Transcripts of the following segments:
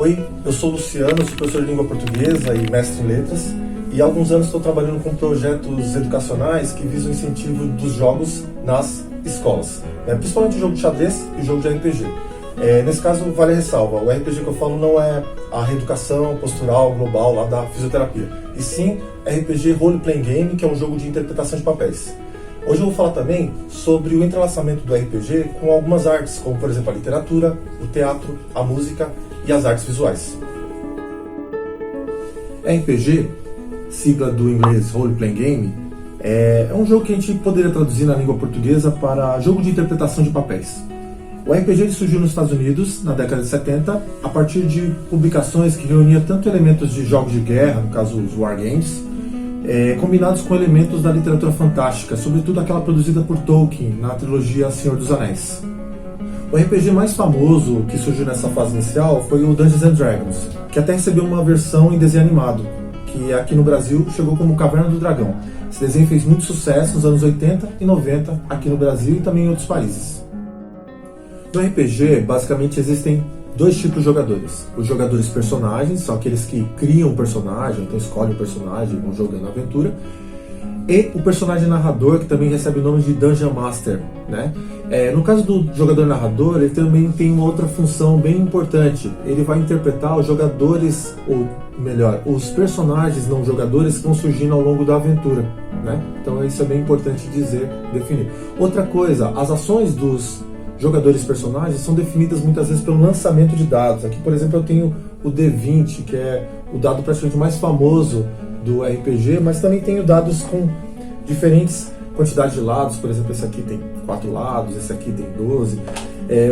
Oi, eu sou o Luciano, sou professor de língua portuguesa e mestre em letras, e há alguns anos estou trabalhando com projetos educacionais que visam o incentivo dos jogos nas escolas, principalmente o jogo de xadrez e o jogo de RPG. Nesse caso, vale a ressalva, o RPG que eu falo não é a reeducação postural global lá da fisioterapia, e sim RPG Role Playing Game, que é um jogo de interpretação de papéis. Hoje eu vou falar também sobre o entrelaçamento do RPG com algumas artes, como por exemplo a literatura, o teatro, a música e as artes visuais. RPG, sigla do inglês Role Playing Game, é um jogo que a gente poderia traduzir na língua portuguesa para jogo de interpretação de papéis. O RPG surgiu nos Estados Unidos na década de 70 a partir de publicações que reuniam tanto elementos de jogos de guerra, no caso os wargames, combinados com elementos da literatura fantástica, sobretudo aquela produzida por Tolkien na trilogia Senhor dos Anéis. O RPG mais famoso que surgiu nessa fase inicial foi o Dungeons & Dragons, que até recebeu uma versão em desenho animado, que aqui no Brasil chegou como Caverna do Dragão. Esse desenho fez muito sucesso nos anos 80 e 90 aqui no Brasil e também em outros países. No RPG, basicamente existem dois tipos de jogadores. Os jogadores personagens, são aqueles que criam um personagem, então escolhem um personagem e vão jogando a aventura. E o personagem narrador, que também recebe o nome de Dungeon Master, né? No caso do jogador narrador, ele também tem uma outra função bem importante. Ele vai interpretar os jogadores, ou melhor, os personagens não jogadores que vão surgindo ao longo da aventura, né? Então isso é bem importante dizer, definir. Outra coisa, as ações dos jogadores personagens são definidas muitas vezes pelo lançamento de dados. Aqui, por exemplo, eu tenho o D20, que é o dado praticamente mais famoso do RPG, mas também tenho dados com diferentes quantidades de lados. Por exemplo, esse aqui tem 4 lados, esse aqui tem 12.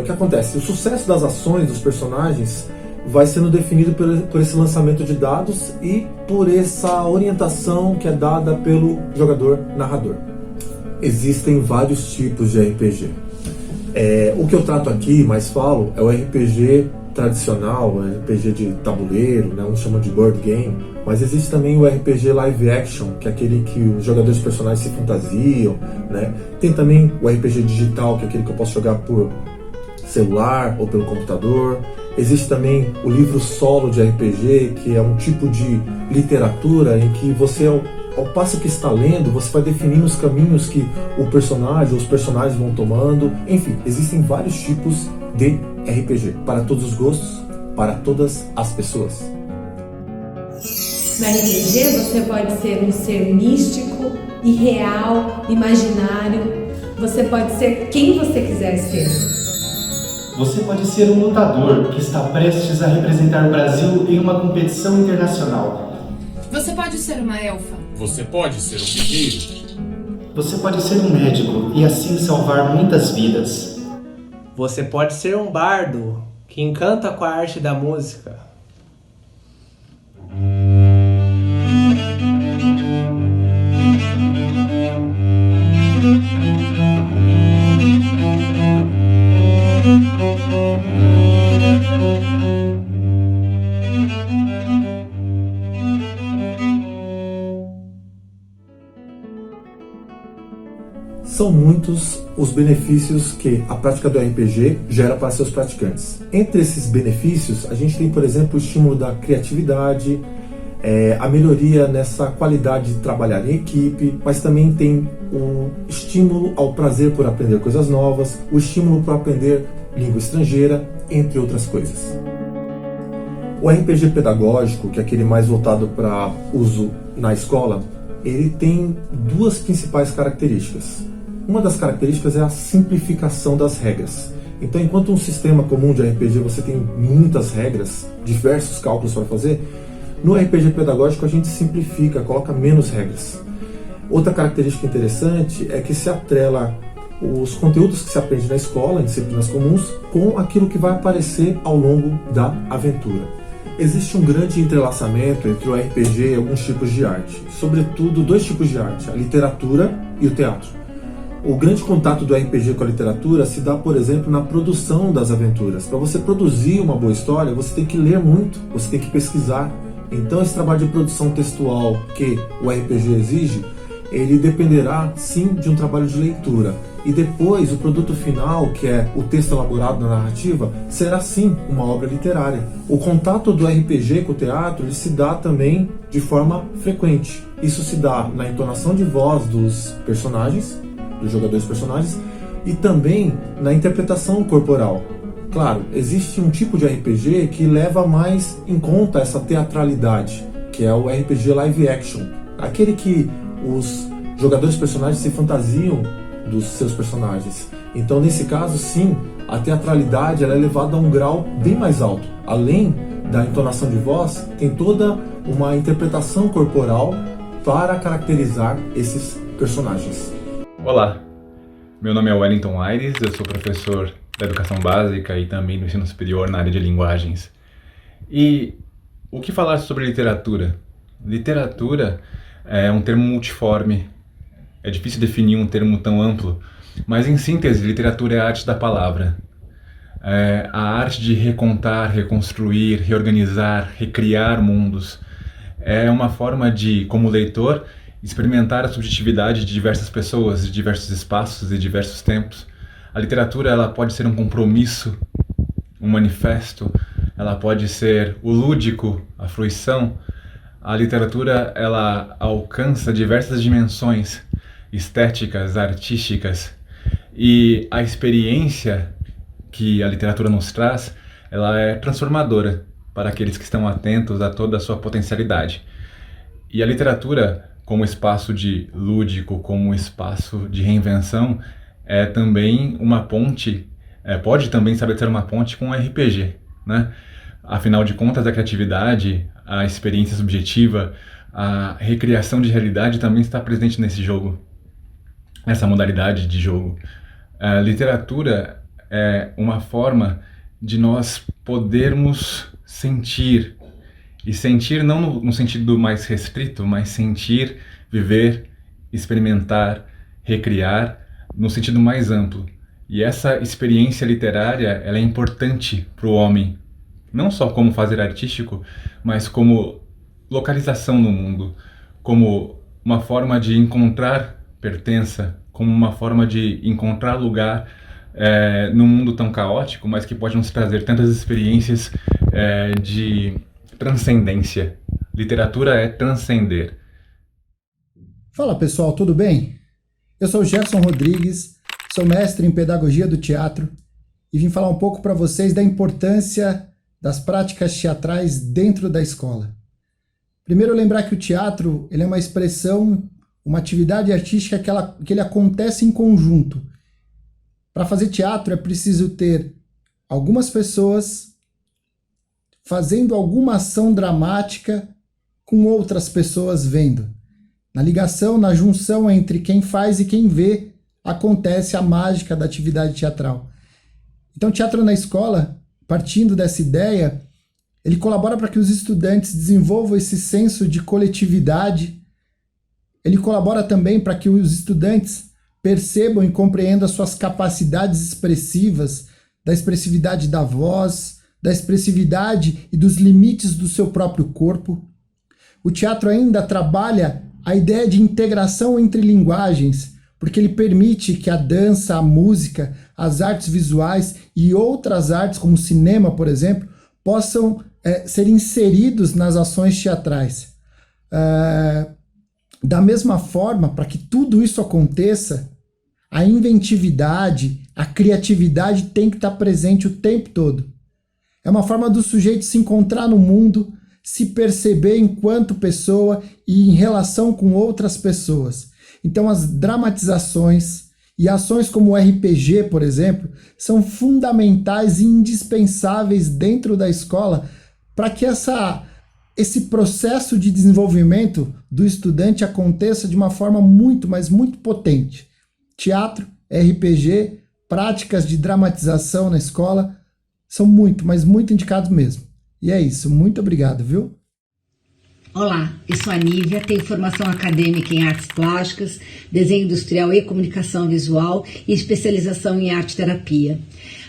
O que acontece? O sucesso das ações dos personagens vai sendo definido por esse lançamento de dados e por essa orientação que é dada pelo jogador narrador. Existem vários tipos de RPG. O que eu trato aqui, mais falo, é o RPG tradicional, o RPG de tabuleiro, né? Uns chamam de board game, mas existe também o RPG live action, que é aquele que os jogadores personagens se fantasiam, né? Tem também o RPG digital, que é aquele que eu posso jogar por celular ou pelo computador. Existe também o livro solo de RPG, que é um tipo de literatura em que você, ao passo que está lendo, você vai definindo os caminhos que o personagem ou os personagens vão tomando. Enfim, existem vários tipos de RPG, para todos os gostos, para todas as pessoas. No RPG você pode ser um ser místico, irreal, imaginário. Você pode ser quem você quiser ser. Você pode ser um lutador que está prestes a representar o Brasil em uma competição internacional. Você pode ser uma elfa. Você pode ser um guerreiro. Você pode ser um médico e assim salvar muitas vidas. Você pode ser um bardo que encanta com a arte da música. São muitos os benefícios que a prática do RPG gera para seus praticantes. Entre esses benefícios, a gente tem, por exemplo, o estímulo da criatividade, a melhoria nessa qualidade de trabalhar em equipe, mas também tem um estímulo ao prazer por aprender coisas novas, o estímulo para aprender língua estrangeira, entre outras coisas. O RPG pedagógico, que é aquele mais voltado para uso na escola, ele tem duas principais características. Uma das características é a simplificação das regras. Então, enquanto um sistema comum de RPG você tem muitas regras, diversos cálculos para fazer, no RPG pedagógico a gente simplifica, coloca menos regras. Outra característica interessante é que se atrela os conteúdos que se aprende na escola, em disciplinas comuns, com aquilo que vai aparecer ao longo da aventura. Existe um grande entrelaçamento entre o RPG e alguns tipos de arte, sobretudo dois tipos de arte, a literatura e o teatro. O grande contato do RPG com a literatura se dá, por exemplo, na produção das aventuras. Para você produzir uma boa história, você tem que ler muito, você tem que pesquisar. Então esse trabalho de produção textual que o RPG exige, ele dependerá sim de um trabalho de leitura. E depois o produto final, que é o texto elaborado na narrativa, será sim uma obra literária. O contato do RPG com o teatro ele se dá também de forma frequente. Isso se dá na entonação de voz dos personagens, dos jogadores personagens, e também na interpretação corporal. Claro, existe um tipo de RPG que leva mais em conta essa teatralidade, que é o RPG live action. Aquele que os jogadores personagens se fantasiam dos seus personagens. Então, nesse caso, sim, a teatralidade ela é levada a um grau bem mais alto. Além da entonação de voz, tem toda uma interpretação corporal para caracterizar esses personagens. Olá, meu nome é Wellington Aires, eu sou professor da educação básica e também do ensino superior na área de linguagens. E o que falar sobre literatura? Literatura é um termo multiforme. É difícil definir um termo tão amplo, mas em síntese, literatura é a arte da palavra. É a arte de recontar, reconstruir, reorganizar, recriar mundos. É uma forma de, como leitor, experimentar a subjetividade de diversas pessoas, de diversos espaços e diversos tempos. A literatura ela pode ser um compromisso, um manifesto, ela pode ser o lúdico, a fruição. A literatura ela alcança diversas dimensões estéticas, artísticas, e a experiência que a literatura nos traz, ela é transformadora para aqueles que estão atentos a toda a sua potencialidade. E a literatura, como espaço de lúdico, como espaço de reinvenção, é também uma ponte, pode também saber ser uma ponte com o RPG, né? Afinal de contas, a criatividade, a experiência subjetiva, a recriação de realidade também está presente nesse jogo, nessa modalidade de jogo. A literatura é uma forma de nós podermos sentir, e sentir não no sentido mais restrito, mas sentir, viver, experimentar, recriar, no sentido mais amplo. E essa experiência literária ela é importante para o homem, não só como fazer artístico, mas como localização no mundo, como uma forma de encontrar pertença, como uma forma de encontrar lugar num mundo tão caótico, mas que pode nos trazer tantas experiências de transcendência. Literatura é transcender. Fala pessoal, tudo bem? Eu sou o Jefferson Rodrigues, sou mestre em Pedagogia do Teatro e vim falar um pouco para vocês da importância das práticas teatrais dentro da escola. Primeiro, lembrar que o teatro ele é uma expressão, uma atividade artística que ele acontece em conjunto. Para fazer teatro é preciso ter algumas pessoas fazendo alguma ação dramática com outras pessoas vendo. Na ligação, na junção entre quem faz e quem vê, acontece a mágica da atividade teatral. Então, teatro na escola, partindo dessa ideia, ele colabora para que os estudantes desenvolvam esse senso de coletividade. Ele colabora também para que os estudantes percebam e compreendam as suas capacidades expressivas, da expressividade da voz, da expressividade e dos limites do seu próprio corpo. O teatro ainda trabalha a ideia de integração entre linguagens, porque ele permite que a dança, a música, as artes visuais e outras artes, como o cinema, por exemplo, possam ser inseridos nas ações teatrais. Da mesma forma, para que tudo isso aconteça, a inventividade, a criatividade tem que estar presente o tempo todo. É uma forma do sujeito se encontrar no mundo, se perceber enquanto pessoa e em relação com outras pessoas. Então as dramatizações e ações como o RPG, por exemplo, são fundamentais e indispensáveis dentro da escola para que esse processo de desenvolvimento do estudante aconteça de uma forma muito, mas muito potente. Teatro, RPG, práticas de dramatização na escola são muito, mas muito indicados mesmo. E é isso, muito obrigado, viu? Olá, eu sou a Nívia, tenho formação acadêmica em artes plásticas, desenho industrial e comunicação visual e especialização em arte-terapia.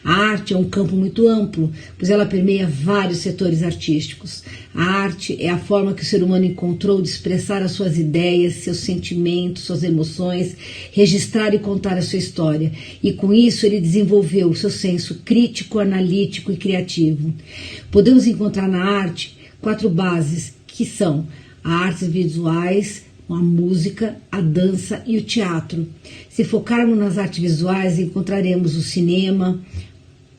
A arte é um campo muito amplo, pois ela permeia vários setores artísticos. A arte é a forma que o ser humano encontrou de expressar as suas ideias, seus sentimentos, suas emoções, registrar e contar a sua história. E com isso ele desenvolveu o seu senso crítico, analítico e criativo. Podemos encontrar na arte 4 bases, que são as artes visuais, a música, a dança e o teatro. Se focarmos nas artes visuais, encontraremos o cinema,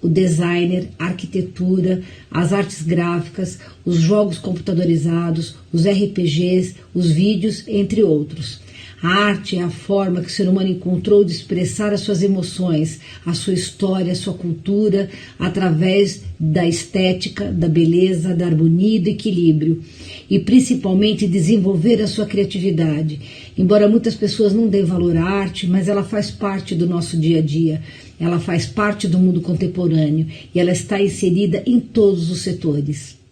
o designer, a arquitetura, as artes gráficas, os jogos computadorizados, os RPGs, os vídeos, entre outros. A arte é a forma que o ser humano encontrou de expressar as suas emoções, a sua história, a sua cultura, através da estética, da beleza, da harmonia e do equilíbrio. E principalmente desenvolver a sua criatividade. Embora muitas pessoas não dêem valor à arte, mas ela faz parte do nosso dia a dia. Ela faz parte do mundo contemporâneo e ela está inserida em todos os setores.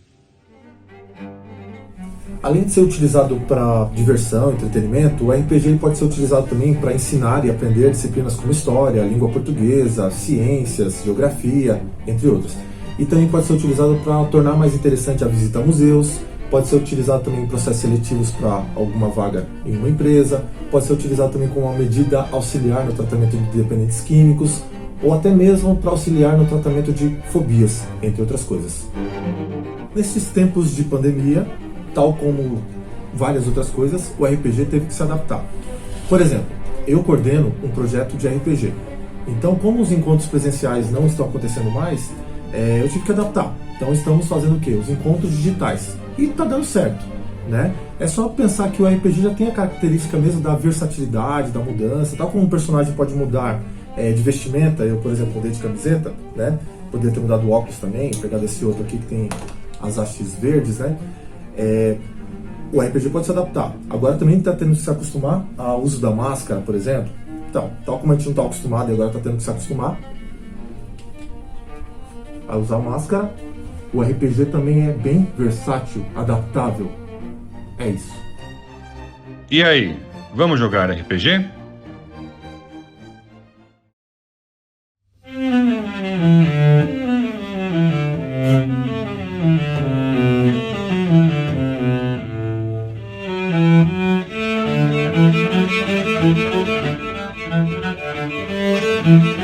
Além de ser utilizado para diversão, entretenimento, o RPG pode ser utilizado também para ensinar e aprender disciplinas como história, língua portuguesa, ciências, geografia, entre outras. E também pode ser utilizado para tornar mais interessante a visita a museus, pode ser utilizado também em processos seletivos para alguma vaga em uma empresa, pode ser utilizado também como uma medida auxiliar no tratamento de dependentes químicos, ou até mesmo para auxiliar no tratamento de fobias, entre outras coisas. Nesses tempos de pandemia, tal como várias outras coisas, o RPG teve que se adaptar. Por exemplo, eu coordeno um projeto de RPG. Então, como os encontros presenciais não estão acontecendo mais, eu tive que adaptar. Então, estamos fazendo o quê? Os encontros digitais. E está dando certo, né? É só pensar que o RPG já tem a característica mesmo da versatilidade, da mudança. Tal como um personagem pode mudar de vestimenta, eu, por exemplo, mudei de camiseta, né? Poderia ter mudado o óculos também, pegar desse outro aqui que tem as hastes verdes, né? O RPG pode se adaptar. Agora também está tendo que se acostumar ao uso da máscara, por exemplo. Então, tal como a gente não está acostumado e agora está tendo que se acostumar a usar máscara, o RPG também é bem versátil, adaptável. É isso. E aí, vamos jogar RPG? Música